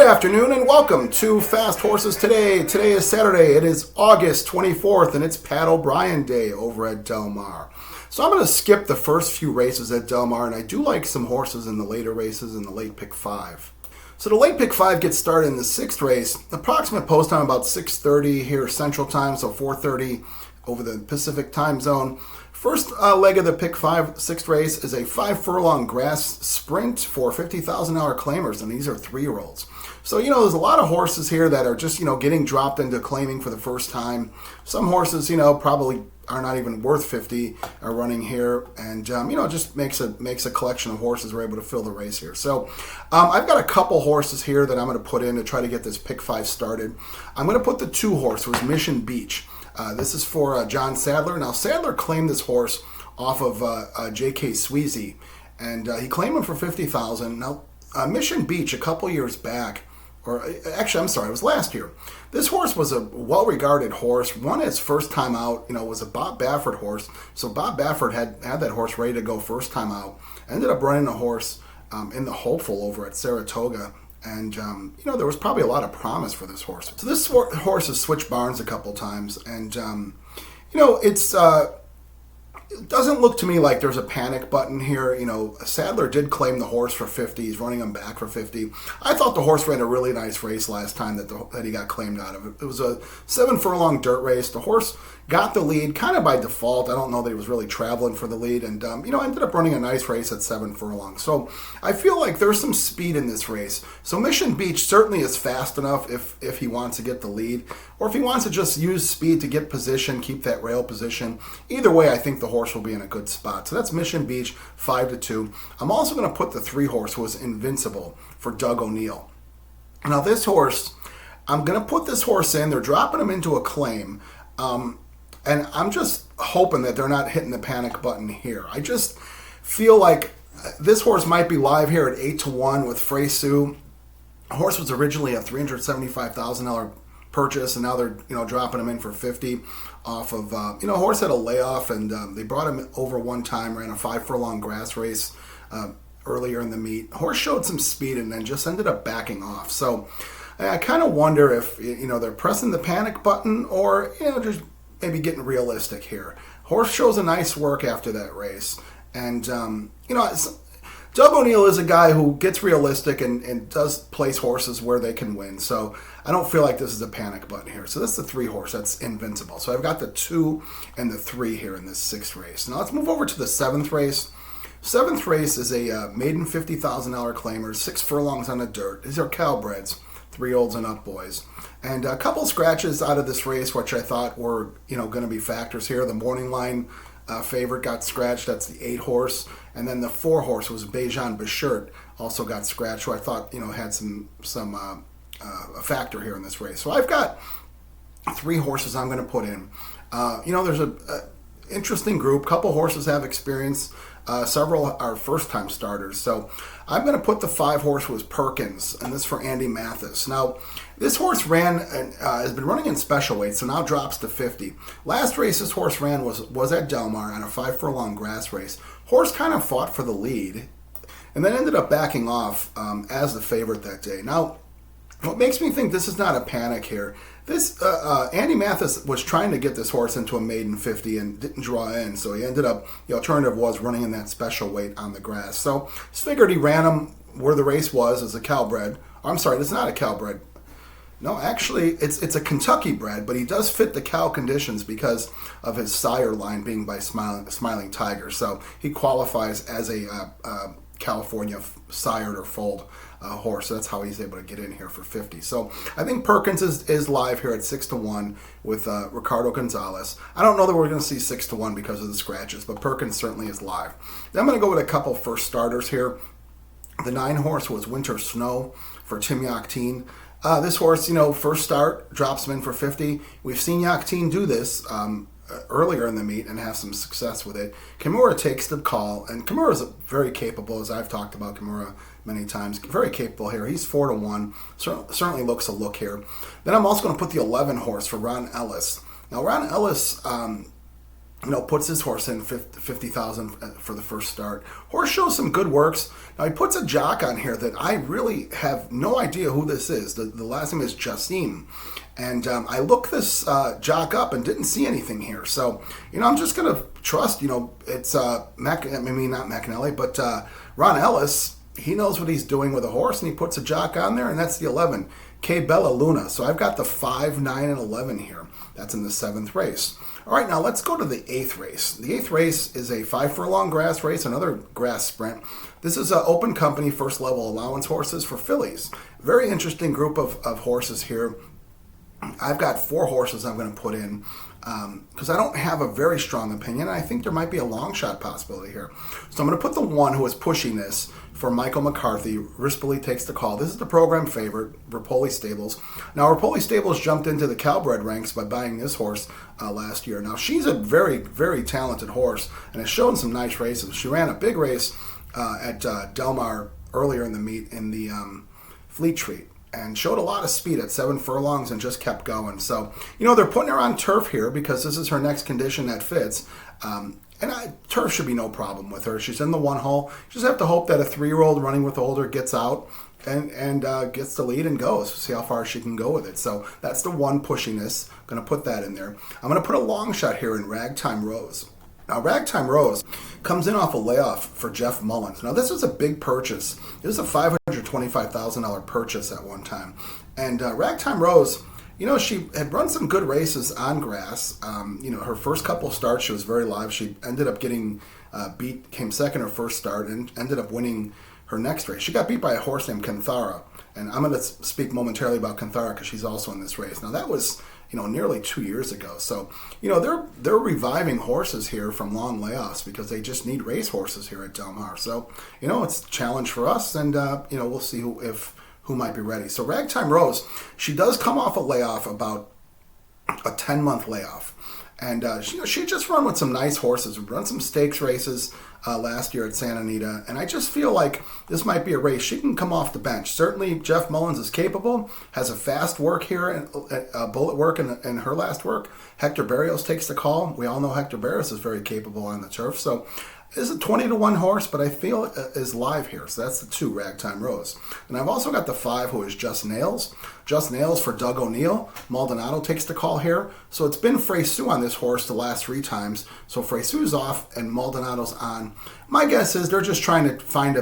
afternoon and welcome to Fast Horses Today. Today is Saturday. It is August 24th and it's Pat O'Brien Day over at Del Mar. So I'm going to skip the first few races at Del Mar, and I do like some horses in the later races in the late pick 5. So the late pick 5 gets started in the 6th race. Approximate post time about 6:30 here Central Time, so 4:30 over the Pacific Time Zone. First leg of the pick 5 6th race is a 5 furlong grass sprint for $50,000 claimers, and these are 3-year-olds. So, there's a lot of horses here that are just, getting dropped into claiming for the first time. Some horses, probably are not even worth 50 are running here, and just makes a collection of horses we're able to fill the race here. So I've got a couple horses here that I'm going to put in to try to get this pick 5 started. I'm going to put the 2 horse, was Mission Beach. This is for John Sadler. Now, Sadler claimed this horse off of J.K. Sweezy, and he claimed him for $50,000. Now, Mission Beach, a couple years back, or actually, I'm sorry, it was last year. This horse was a well-regarded horse. Won its first time out, was a Bob Baffert horse. So Bob Baffert had that horse ready to go first time out. Ended up running the horse in the Hopeful over at Saratoga. And, there was probably a lot of promise for this horse. So this horse has switched barns a couple times. And, it doesn't look to me like there's a panic button here. Sadler did claim the horse for 50. He's running him back for 50. I thought the horse ran a really nice race last time that he got claimed out of. It was a 7 furlong dirt race. The horse got the lead kind of by default. I don't know that he was really traveling for the lead, and ended up running a nice race at 7 furlongs. So I feel like there's some speed in this race. So Mission Beach certainly is fast enough if he wants to get the lead, or if he wants to just use speed to get position, keep that rail position. Either way, I think the horse will be in a good spot. So that's Mission Beach, 5-2. I'm also going to put the 3 horse, who was Invincible, for Doug O'Neill. Now this horse, I'm going to put this horse in. They're dropping him into a claim. And I'm just hoping that they're not hitting the panic button here. I just feel like this horse might be live here at 8-1 with Frey Sue. The horse was originally a $375,000 purchase, and now they're dropping him in for 50 off of horse had a layoff, and they brought him over one time, ran a 5 furlong grass race earlier in the meet. Horse showed some speed and then just ended up backing off. So I kind of wonder if they're pressing the panic button, or just maybe getting realistic here. Horse shows a nice work after that race. And, Doug O'Neill is a guy who gets realistic and does place horses where they can win. So I don't feel like this is a panic button here. So that's the 3 horse. That's Invincible. So I've got the 2 and the 3 here in this 6th race. Now let's move over to the 7th race. 7th race is a maiden $50,000 claimer, 6 furlongs on the dirt. These are Calbreds, 3-year-olds and up boys. And a couple scratches out of this race, which I thought were, going to be factors here. The morning line favorite got scratched. That's the 8 horse. And then the 4 horse was Bejan Bashert, also got scratched, who I thought, had some a factor here in this race. So I've got 3 horses I'm going to put in. There's a interesting group. Couple horses have experience. Several are first-time starters. So I'm going to put the 5 horse, was Perkins, and this is for Andy Mathis. Now, this horse has been running in special weight, so now drops to 50. Last race this horse ran was at Del Mar on a 5 furlong grass race. Horse kind of fought for the lead, and then ended up backing off as the favorite that day. Now, what makes me think this is not a panic here, this Andy Mathis was trying to get this horse into a maiden 50 and didn't draw in, so he ended up, the alternative was running in that special weight on the grass. So just figured he ran him where the race was as a Calbred. I'm sorry, it's not a Calbred. No, actually, it's a Kentucky bred, but he does fit the cow conditions because of his sire line being by Smiling Tiger. So he qualifies as a California sired or foaled horse. So that's how he's able to get in here for 50. So I think Perkins is live here at 6-1 with Ricardo Gonzalez. I don't know that we're going to see 6-1 because of the scratches, but Perkins certainly is live. Then I'm going to go with a couple first starters here. The 9 horse was Winter Snow for Tim Yakteen. This horse, first start, drops him in for 50. We've seen Yakteen do this earlier in the meet and have some success with it. Kimura takes the call, and Kimura is very capable, as I've talked about Kimura many times. Very capable here. He's 4-1. Certainly looks a look here. Then I'm also going to put the 11 horse for Ron Ellis. Now, Ron Ellis puts his horse in 50,000 for the first start. Horse shows some good works. Now he puts a jock on here that I really have no idea who this is. The last name is Jassim. And I looked this jock up and didn't see anything here. So, I'm just going to trust, it's not McAnally, but Ron Ellis. He knows what he's doing with a horse, and he puts a jock on there, and that's the 11, K Bella Luna. So I've got the 5, 9, and 11 here. That's in the 7th race. All right, now let's go to the 8th race. The 8th race is a 5 furlong grass race, another grass sprint. This is an open company first level allowance horses for fillies. Very interesting group of horses here. I've got 4 horses I'm going to put in because I don't have a very strong opinion. I think there might be a long shot possibility here. So I'm going to put the 1 who is pushing this for Michael McCarthy. Rispoli Takes the Call. This is the program favorite, Rapoli Stables. Now, Rapoli Stables jumped into the Calbred ranks by buying this horse last year. Now, she's a very, very talented horse and has shown some nice races. She ran a big race at Del Mar earlier in the meet in the Fleet Treat, and showed a lot of speed at 7 furlongs and just kept going. So, they're putting her on turf here because this is her next condition that fits. Turf should be no problem with her. She's in the 1 hole. You just have to hope that a 3-year-old running with older gets out and gets the lead and goes. See how far she can go with it. So that's the 1 pushing this. I'm going to put that in there. I'm going to put a long shot here in Ragtime Rose. Now, Ragtime Rose comes in off a layoff for Jeff Mullins. Now, this was a big purchase. It was a $525,000 purchase at one time. And Ragtime Rose, she had run some good races on grass. Her first couple starts, she was very live. She ended up getting beat, came second her first start, and ended up winning her next race. She got beat by a horse named Canthara. And I'm going to speak momentarily about Canthara because she's also in this race. Now, that was nearly 2 years ago. So, they're reviving horses here from long layoffs because they just need race horses here at Del Mar. So, it's a challenge for us, and we'll see who might be ready. So, Ragtime Rose, she does come off a layoff, about a 10-month layoff. And she just run with some nice horses. We run some stakes races last year at Santa Anita, and I just feel like this might be a race. She can come off the bench. Certainly, Jeff Mullins is capable, has a fast work here, and bullet work in her last work. Hector Barrios Takes the Call. We all know Hector Barrios is very capable on the turf. So this is a 20-1 horse, but I feel is live here. So that's the 2, Ragtime Rose. And I've also got the 5, who is Just Nails. Just Nails for Doug O'Neill. Maldonado Takes the Call here. So it's been Freysu on this horse the last 3 times. So Freysu's off and Maldonado's on. My guess is they're just trying to find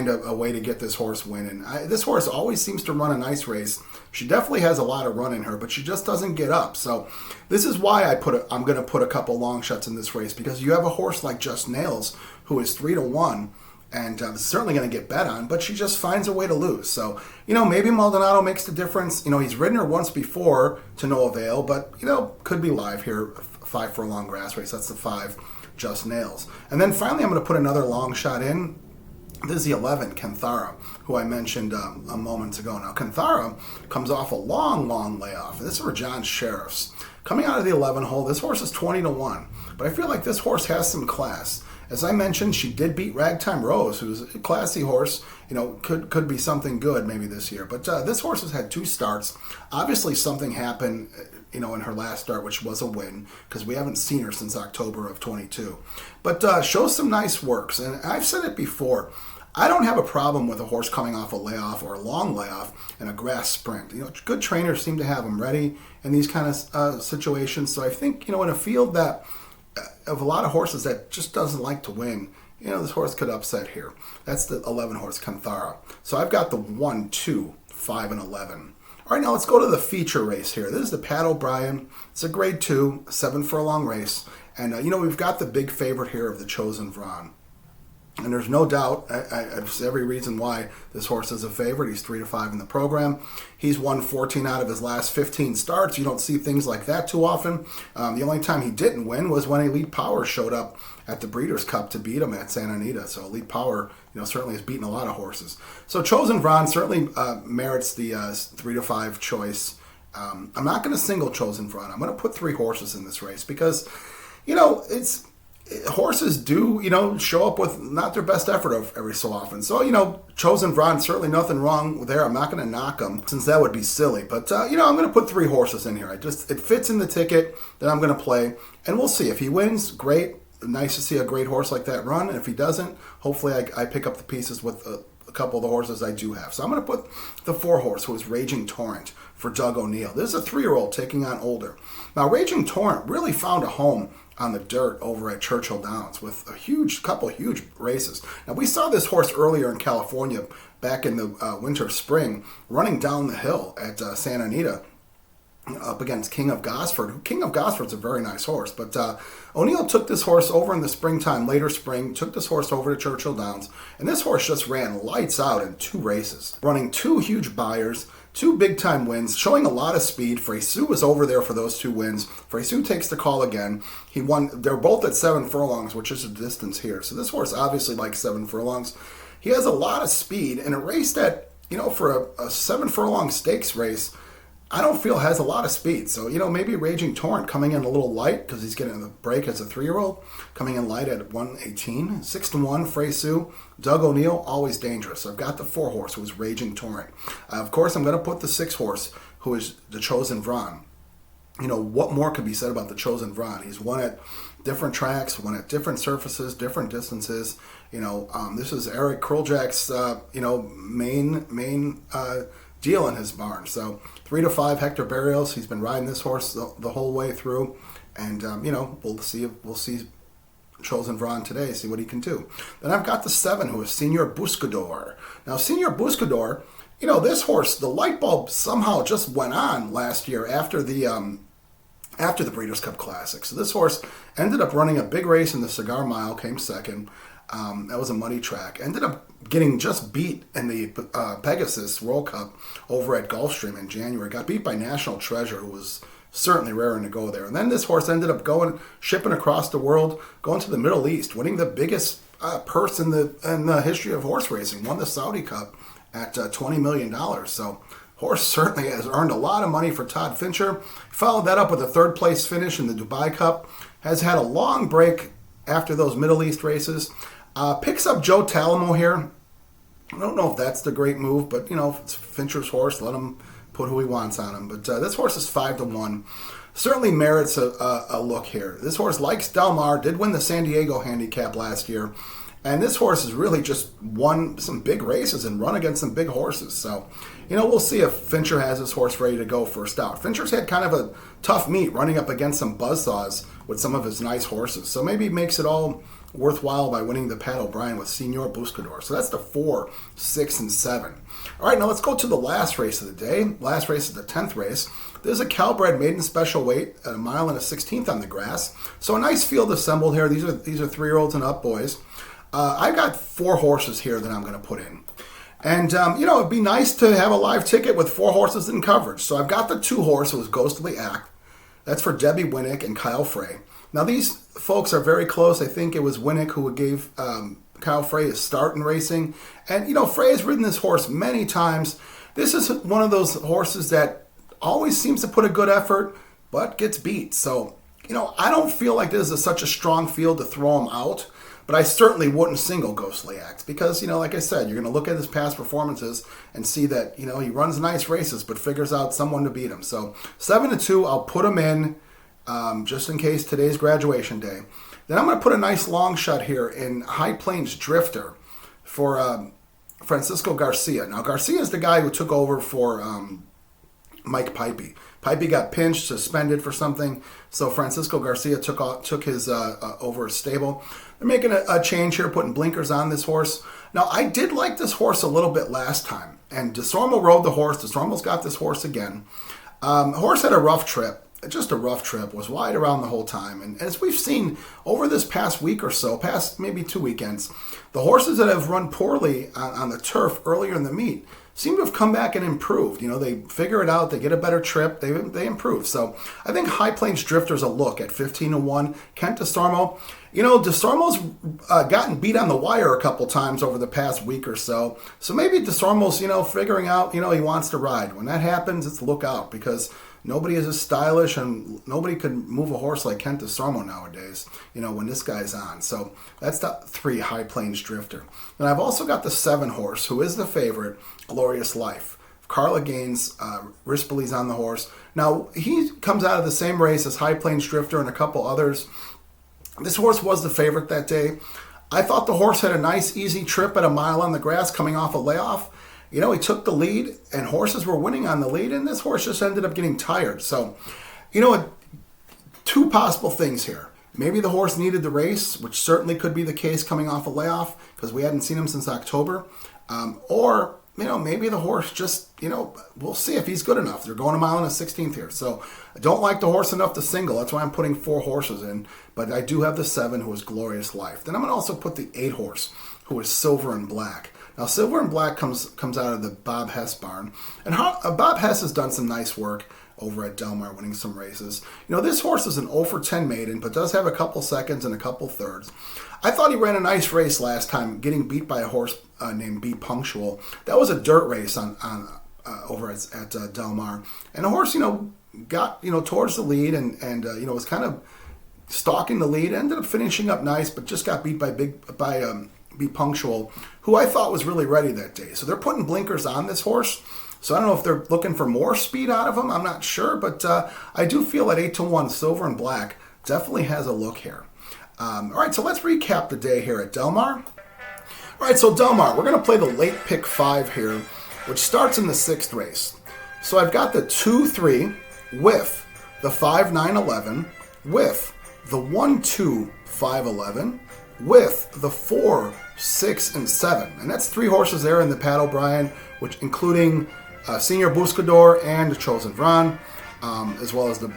a way to get this horse winning. This horse always seems to run a nice race. She definitely has a lot of run in her, but she just doesn't get up. So this is why I'm going to put a couple long shots in this race, because you have a horse like Just Nails who is 3-1. And certainly going to get bet on, but she just finds a way to lose. So, maybe Maldonado makes the difference. He's ridden her once before to no avail, but, could be live here. 5 furlong grass race. That's the 5, Just Nails. And then finally, I'm going to put another long shot in. This is the 11, Canthara, who I mentioned a moment ago. Now, Canthara comes off a long layoff. This is for John Sheriffs. Coming out of the 11 hole, this horse is 20-1. But I feel like this horse has some class. As I mentioned, she did beat Ragtime Rose, who's a classy horse. Could be something good maybe this year. But this horse has had 2 starts. Obviously, something happened, in her last start, which was a win, because we haven't seen her since October of 22. But shows some nice works. And I've said it before. I don't have a problem with a horse coming off a layoff or a long layoff in a grass sprint. Good trainers seem to have them ready in these kind of situations. So I think, in a field that of a lot of horses that just doesn't like to win, this horse could upset here. That's the 11 horse, Canthara. So I've got the 1, 2, 5, and 11. All right, now let's go to the feature race here. This is the Pat O'Brien. It's a grade 2, 7 furlong race. And, we've got the big favorite here of the Chosen Vron. And there's no doubt, there's every reason why this horse is a favorite. He's 3-5 in the program. He's won 14 out of his last 15 starts. You don't see things like that too often. The only time he didn't win was when Elite Power showed up at the Breeders' Cup to beat him at Santa Anita. So Elite Power, certainly has beaten a lot of horses. So Chosen Vron certainly merits the 3-5 choice. I'm not going to single Chosen Vron. I'm going to put 3 horses in this race because, horses do, show up with not their best effort every so often. So, Chosen Vron, certainly nothing wrong there. I'm not going to knock them since that would be silly. But, I'm going to put 3 horses in here. It fits in the ticket that I'm going to play. And we'll see. If he wins, great. Nice to see a great horse like that run. And if he doesn't, hopefully I pick up the pieces with a couple of the horses I do have. So I'm going to put the 4 horse, who is Raging Torrent, for Doug O'Neill. This is a 3-year-old taking on Older. Now, Raging Torrent really found a home on the dirt over at Churchill Downs with a couple huge races. Now, we saw this horse earlier in California back in the winter, spring, running down the hill at Santa Anita up against King of Gosford. King of Gosford's a very nice horse, but O'Neill took this horse over in the springtime, later spring, took this horse over to Churchill Downs, and this horse just ran lights out in 2 races, running 2 huge buyers, 2 big-time wins, showing a lot of speed. Freysu was over there for those 2 wins. Freysu takes the call again. He won. They're both at 7 furlongs, which is a distance here. So this horse obviously likes 7 furlongs. He has a lot of speed, and a race that, for a 7 furlong stakes race, I don't feel has a lot of speed. So, maybe Raging Torrent coming in a little light because he's getting the break as a 3-year-old, coming in light at 118. 6-1, Freysu. Doug O'Neill, always dangerous. So I've got the 4 horse, who is Raging Torrent. Of course, I'm going to put the 6 horse, who is the Chosen Vron. What more could be said about the Chosen Vron? He's won at different tracks, won at different surfaces, different distances. This is Eric Kruljak's, main deal in his barn. So 3-5, Hector Barrios. He's been riding this horse the whole way through, and we'll see Chosen Vron today, see what he can do. Then I've got the 7, who is Senor Buscador. Now, Senor Buscador, this horse, the light bulb somehow just went on last year after the Breeders' Cup Classic. So this horse ended up running a big race in the Cigar Mile, came second. That was a muddy track. Ended up getting just beat in the Pegasus World Cup over at Gulfstream in January. Got beat by National Treasure, who was certainly raring to go there. And then this horse ended up shipping across the world, going to the Middle East, winning the biggest purse in the history of horse racing. Won the Saudi Cup at $20 million. So horse certainly has earned a lot of money for Todd Fincher. Followed that up with a 3rd place finish in the Dubai Cup. Has had a long break after those Middle East races. Picks up Joe Talamo here. I don't know if that's the great move, but, it's Fincher's horse. Let him put who he wants on him. But this horse is 5-1. Certainly merits a look here. This horse likes Del Mar, did win the San Diego handicap last year. And this horse has really just won some big races and run against some big horses. So, we'll see if Fincher has his horse ready to go first out. Fincher's had kind of a tough meet running up against some buzzsaws with some of his nice horses. So maybe he makes it all worthwhile by winning the Pat O'Brien with Senor Buscador. So that's the 4, 6, and 7. All right, now let's go to the last race of the day. Last race is the 10th race. There's a Calbred maiden special weight at 1 mile and a 16th on the grass. So a nice field assembled here. These are 3-year-olds and up boys. I've got 4 horses here that I'm going to put in. And, it'd be nice to have a live ticket with 4 horses in coverage. So I've got the 2 horse, who is Ghostly Act. That's for Debbie Winnick and Kyle Frey. Now, these folks are very close. I think it was Winnick who gave Kyle Frey a start in racing. And, Frey has ridden this horse many times. This is one of those horses that always seems to put a good effort, but gets beat. So, I don't feel like this is such a strong field to throw him out. But I certainly wouldn't single Ghostly Act because, like I said, you're going to look at his past performances and see that, he runs nice races but figures out someone to beat him. So 7-2, I'll put him in just in case today's graduation day. Then I'm going to put a nice long shot here in High Plains Drifter for Francisco Garcia. Now, Garcia is the guy who took over for Mike Pipey. Pipey got pinched, suspended for something, so Francisco Garcia took his over his stable. They're making a change here, putting blinkers on this horse. Now, I did like this horse a little bit last time, and DeSormo rode the horse. DeSormo's got this horse again. Horse had a rough trip, just a rough trip, was wide around the whole time. And as we've seen over this past week or so, past maybe 2 weekends, the horses that have run poorly on the turf earlier in the meet seem to have come back and improved. They figure it out, they get a better trip, they improve. So I think High Plains Drifter's a look at 15-1. Kent DeSormo, DeSormo's gotten beat on the wire a couple times over the past week or so. So maybe DeSormo's, figuring out, he wants to ride. When that happens, it's look out because nobody is as stylish, and nobody could move a horse like Kent DeSormo nowadays, when this guy's on. So that's the 3, High Plains Drifter. And I've also got the 7 horse, who is the favorite, Glorious Life. Carla Gaines, Rispoli's on the horse. Now, he comes out of the same race as High Plains Drifter and a couple others. This horse was the favorite that day. I thought the horse had a nice, easy trip at a mile on the grass coming off a layoff. He took the lead, and horses were winning on the lead, and this horse just ended up getting tired. So, 2 possible things here. Maybe the horse needed the race, which certainly could be the case coming off a layoff, because we hadn't seen him since October. Or maybe the horse just, we'll see if he's good enough. They're going a mile and a 16th here. So I don't like the horse enough to single. That's why I'm putting 4 horses in. But I do have the 7, who is Glorious Life. Then I'm going to also put the 8 horse, who is Silver and Black. Now, Silver and Black comes out of the Bob Hess barn. And Bob Hess has done some nice work over at Del Mar, winning some races. This horse is an 0 for 10 maiden, but does have a couple seconds and a couple thirds. I thought he ran a nice race last time, getting beat by a horse named Be Punctual. That was a dirt race on over at Del Mar. And the horse, got, towards the lead and was kind of stalking the lead, ended up finishing up nice, but just got beat by Be Punctual, who I thought was really ready that day. So they're putting blinkers on this horse. So I don't know if they're looking for more speed out of him. I'm not sure, but I do feel that 8-1 Silver and Black definitely has a look here. All right, so let's recap the day here at Del Mar. All right, so Del Mar, we're going to play the late pick 5 here, which starts in the 6th race. So I've got the 2-3 with the 5-9-11, with the 1-2-5-11, with the 4, 6, and 7. And that's 3 horses there in the Pat O'Brien, which including Senior Buscador and the Chosen Vran, as well as the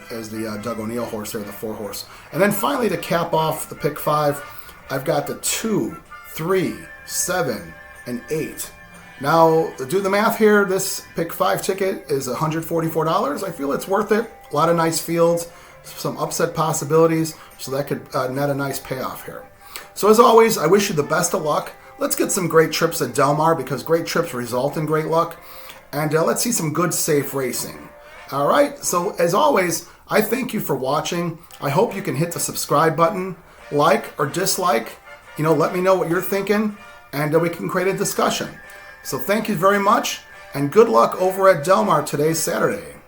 Doug O'Neill horse there, the 4 horse. And then finally, to cap off the pick 5, I've got the 2, 3, 7, and 8. Now, to do the math here, this pick 5 ticket is $144. I feel it's worth it. A lot of nice fields, some upset possibilities, so that could net a nice payoff here. So as always, I wish you the best of luck. Let's get some great trips at Del Mar, because great trips result in great luck. And let's see some good, safe racing. All right, so as always, I thank you for watching. I hope you can hit the subscribe button, like or dislike. Let me know what you're thinking, and we can create a discussion. So thank you very much, and good luck over at Del Mar today, Saturday.